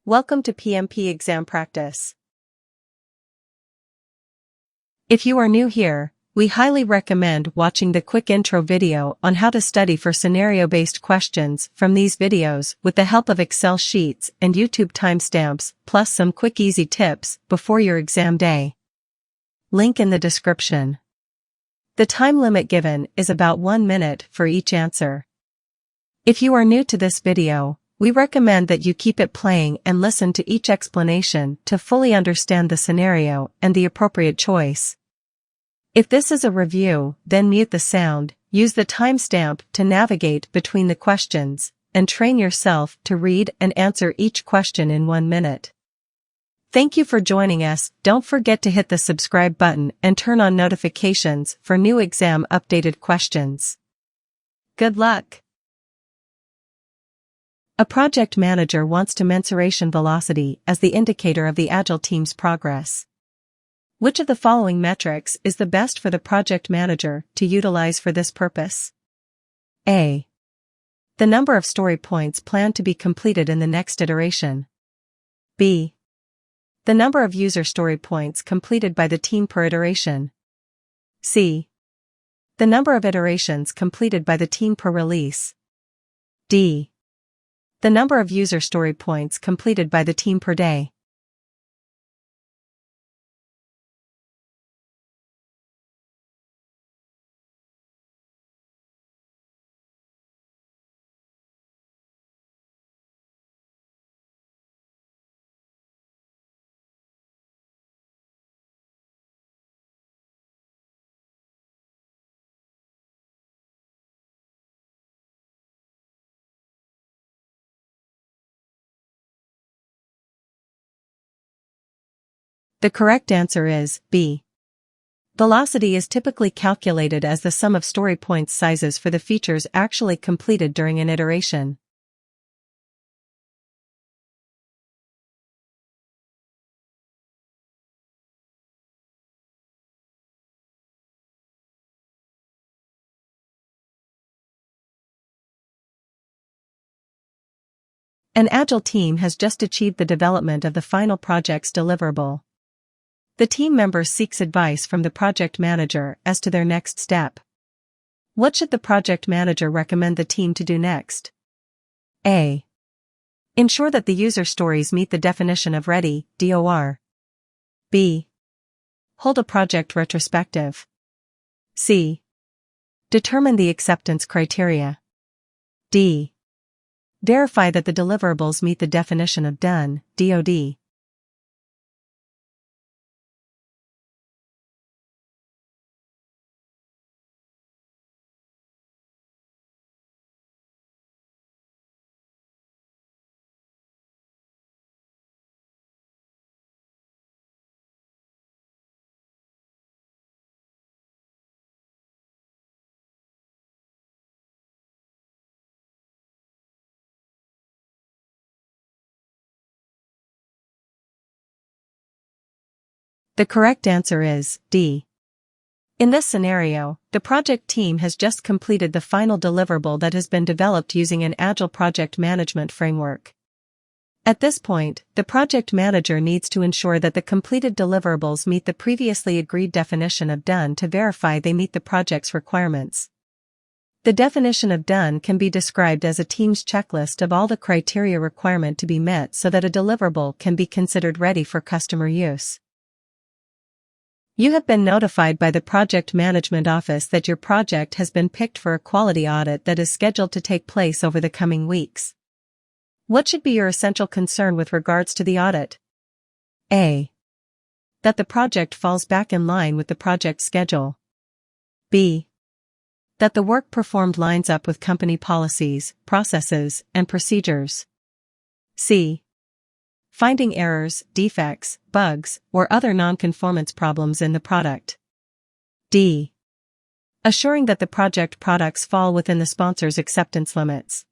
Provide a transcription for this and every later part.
Welcome to PMP Exam Practice. If you are new here, we highly recommend watching the quick intro video on how to study for scenario-based questions from these videos with the help of Excel sheets and YouTube timestamps, plus some quick easy tips before your exam day. Link in the description. The time limit given is about 1 minute for each answer. If you are new to this video, we recommend that you keep it playing and listen to each explanation to fully understand the scenario and the appropriate choice. If this is a review, then mute the sound, use the timestamp to navigate between the questions, and train yourself to read and answer each question in 1 minute. Thank you for joining us. Don't forget to hit the subscribe button and turn on notifications for new exam updated questions. Good luck! A project manager wants to mensuration velocity as the indicator of the Agile team's progress. Which of the following metrics is the best for the project manager to utilize for this purpose? A. The number of story points planned to be completed in the next iteration. B. The number of user story points completed by the team per iteration. C. The number of iterations completed by the team per release. D. The number of user story points completed by the team per day. The correct answer is B. Velocity is typically calculated as the sum of story points sizes for the features actually completed during an iteration. An Agile team has just achieved the development of the final project's deliverable. The team member seeks advice from the project manager as to their next step. What should the project manager recommend the team to do next? A. Ensure that the user stories meet the definition of ready, DOR. B. Hold a project retrospective. C. Determine the acceptance criteria. D. Verify that the deliverables meet the definition of done, DOD. The correct answer is D. In this scenario, the project team has just completed the final deliverable that has been developed using an Agile project management framework. At this point, the project manager needs to ensure that the completed deliverables meet the previously agreed definition of done to verify they meet the project's requirements. The definition of done can be described as a team's checklist of all the criteria requirement to be met so that a deliverable can be considered ready for customer use. You have been notified by the Project Management Office that your project has been picked for a quality audit that is scheduled to take place over the coming weeks. What should be your essential concern with regards to the audit? A. That the project falls back in line with the project schedule. B. That the work performed lines up with company policies, processes, and procedures. C. Finding errors, defects, bugs, or other non-conformance problems in the product. D. Assuring that the project products fall within the sponsor's acceptance limits.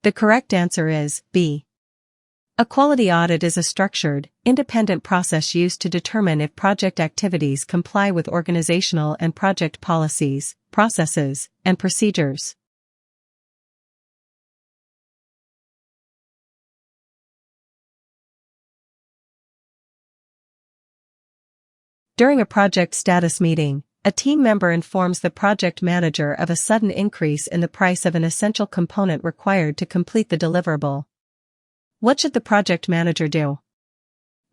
The correct answer is B. A quality audit is a structured, independent process used to determine if project activities comply with organizational and project policies, processes, and procedures. During a project status meeting, a team member informs the project manager of a sudden increase in the price of an essential component required to complete the deliverable. What should the project manager do?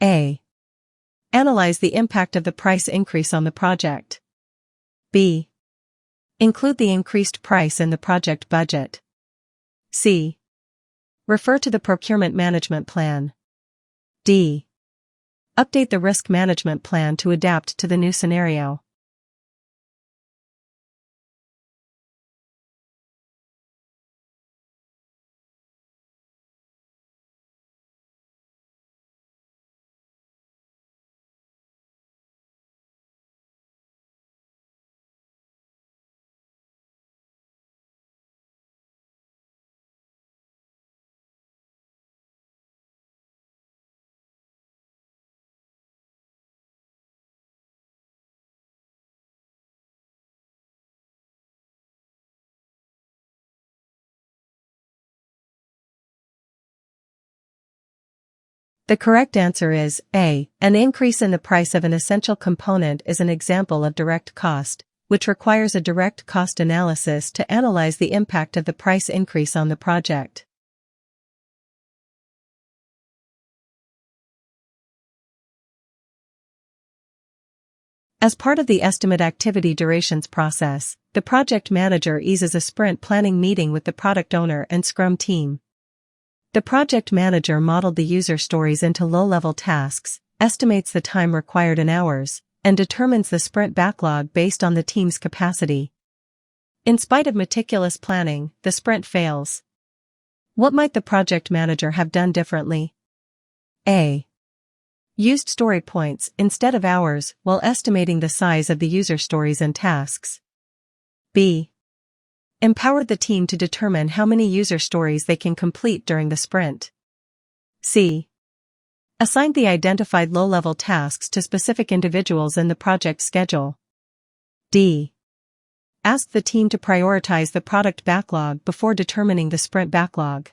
A. Analyze the impact of the price increase on the project. B. Include the increased price in the project budget. C. Refer to the procurement management plan. D. Update the risk management plan to adapt to the new scenario. The correct answer is A. An increase in the price of an essential component is an example of direct cost, which requires a direct cost analysis to analyze the impact of the price increase on the project. As part of the estimate activity durations process, the project manager eases a sprint planning meeting with the product owner and Scrum team. The project manager modeled the user stories into low-level tasks, estimates the time required in hours, and determines the sprint backlog based on the team's capacity. In spite of meticulous planning, the sprint fails. What might the project manager have done differently? A. Used story points instead of hours while estimating the size of the user stories and tasks. B. Empowered the team to determine how many user stories they can complete during the sprint. C. Assigned the identified low-level tasks to specific individuals in the project schedule. D. Asked the team to prioritize the product backlog before determining the sprint backlog.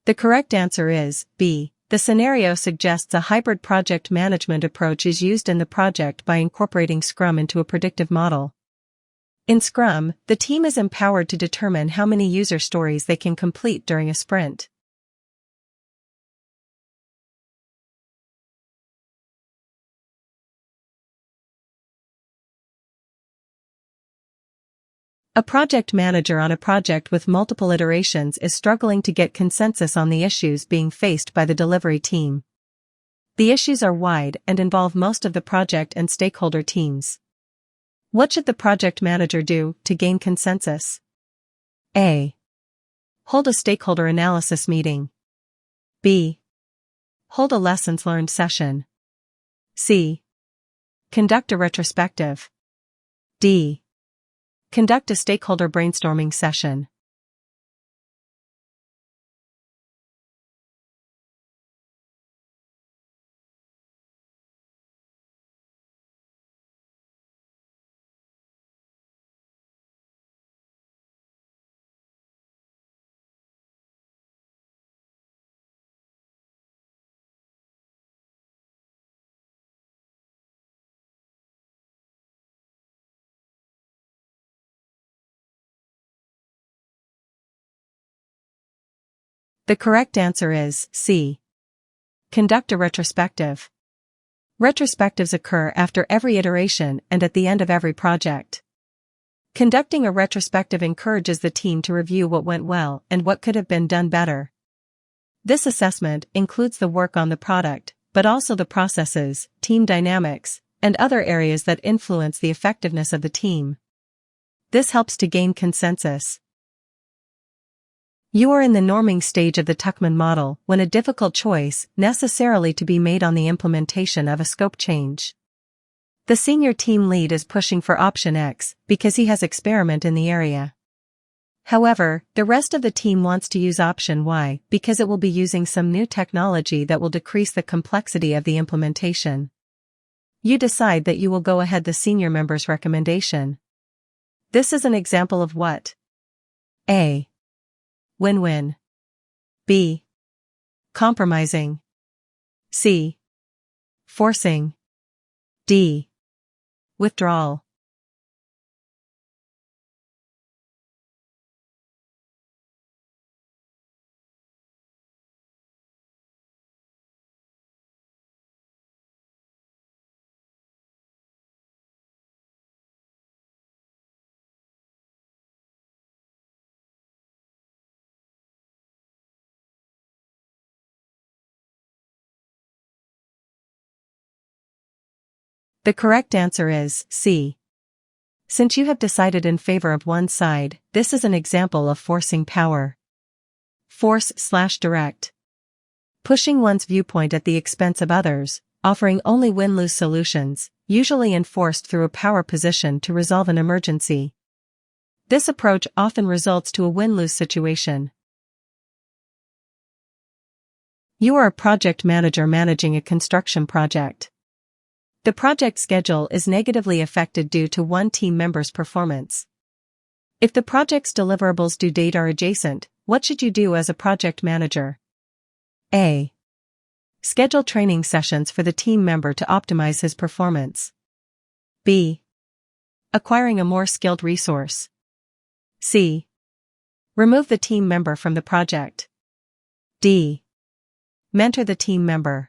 The correct answer is B. The scenario suggests a hybrid project management approach is used in the project by incorporating Scrum into a predictive model. In Scrum, the team is empowered to determine how many user stories they can complete during a sprint. A project manager on a project with multiple iterations is struggling to get consensus on the issues being faced by the delivery team. The issues are wide and involve most of the project and stakeholder teams. What should the project manager do to gain consensus? A. Hold a stakeholder analysis meeting. B. Hold a lessons learned session. C. Conduct a retrospective. D. Conduct a stakeholder brainstorming session. The correct answer is C. Conduct a retrospective. Retrospectives occur after every iteration and at the end of every project. Conducting a retrospective encourages the team to review what went well and what could have been done better. This assessment includes the work on the product, but also the processes, team dynamics, and other areas that influence the effectiveness of the team. This helps to gain consensus. You are in the norming stage of the Tuckman model when a difficult choice necessarily to be made on the implementation of a scope change. The senior team lead is pushing for option X because he has experiment in the area. However, the rest of the team wants to use option Y because it will be using some new technology that will decrease the complexity of the implementation. You decide that you will go ahead the senior member's recommendation. This is an example of what? A. Win-win. B. Compromising. C. Forcing. D. Withdrawal. The correct answer is C. Since you have decided in favor of one side, this is an example of forcing power. Force/direct. Pushing one's viewpoint at the expense of others, offering only win-lose solutions, usually enforced through a power position to resolve an emergency. This approach often results to a win-lose situation. You are a project manager managing a construction project. The project schedule is negatively affected due to one team member's performance. If the project's deliverables due date are adjacent, what should you do as a project manager? A. Schedule training sessions for the team member to optimize his performance. B. Acquiring a more skilled resource. C. Remove the team member from the project. D. Mentor the team member.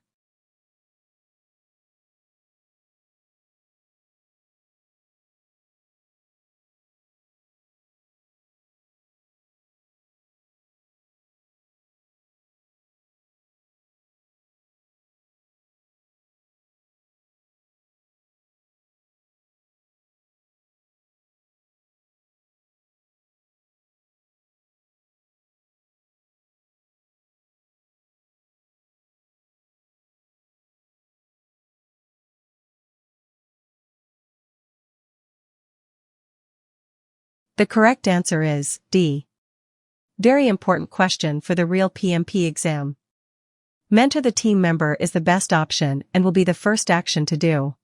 The correct answer is D. Very important question for the real PMP exam. Mentor the team member is the best option and will be the first action to do.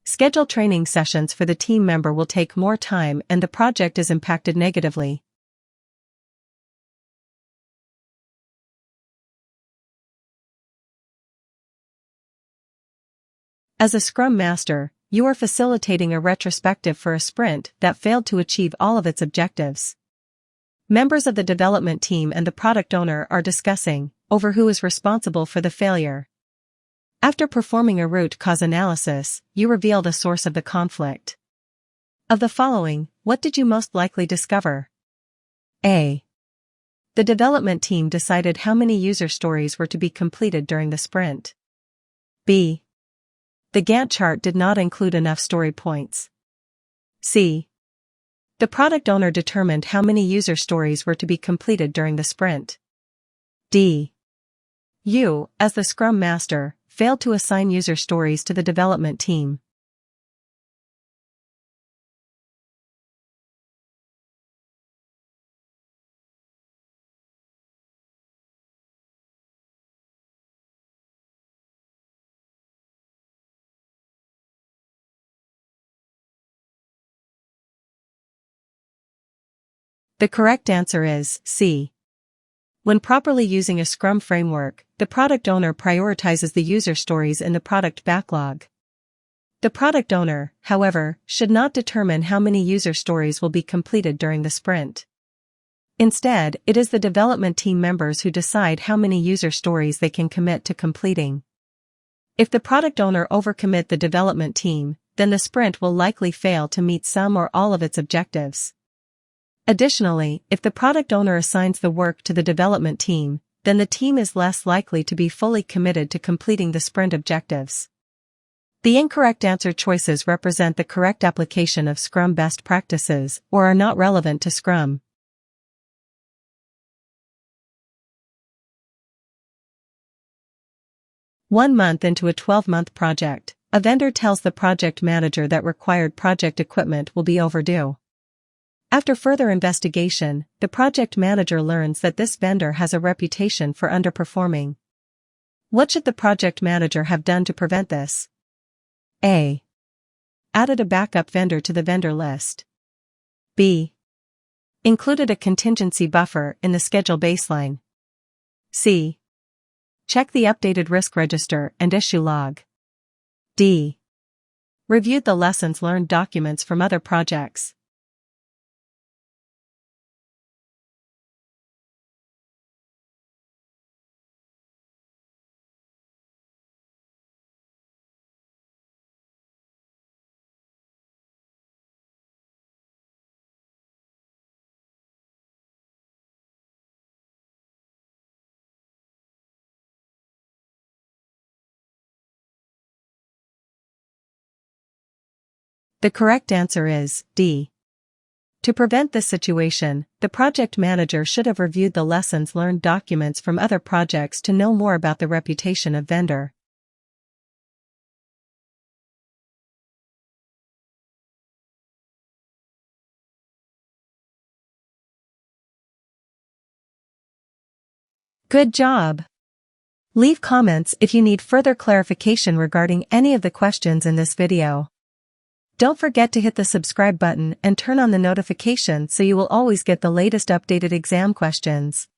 Schedule training sessions for the team member will take more time and the project is impacted negatively. As a Scrum Master, you are facilitating a retrospective for a sprint that failed to achieve all of its objectives. Members of the development team and the product owner are discussing over who is responsible for the failure. After performing a root cause analysis, you reveal the source of the conflict. Of the following, what did you most likely discover? A. The development team decided how many user stories were to be completed during the sprint. B. The Gantt chart did not include enough story points. C. The product owner determined how many user stories were to be completed during the sprint. D. You, as the Scrum Master, failed to assign user stories to the development team. The correct answer is C. When properly using a Scrum framework, the product owner prioritizes the user stories in the product backlog. The product owner, however, should not determine how many user stories will be completed during the sprint. Instead, it is the development team members who decide how many user stories they can commit to completing. If the product owner overcommit the development team, then the sprint will likely fail to meet some or all of its objectives. Additionally, if the product owner assigns the work to the development team, then the team is less likely to be fully committed to completing the sprint objectives. The incorrect answer choices represent the correct application of Scrum best practices or are not relevant to Scrum. 1 month into a 12-month project, a vendor tells the project manager that required project equipment will be overdue. After further investigation, the project manager learns that this vendor has a reputation for underperforming. What should the project manager have done to prevent this? A. Added a backup vendor to the vendor list. B. Included a contingency buffer in the schedule baseline. C. Check the updated risk register and issue log. D. Reviewed the lessons learned documents from other projects. The correct answer is D. To prevent this situation, the project manager should have reviewed the lessons learned documents from other projects to know more about the reputation of vendor. Good job! Leave comments if you need further clarification regarding any of the questions in this video. Don't forget to hit the subscribe button and turn on the notification so you will always get the latest updated exam questions.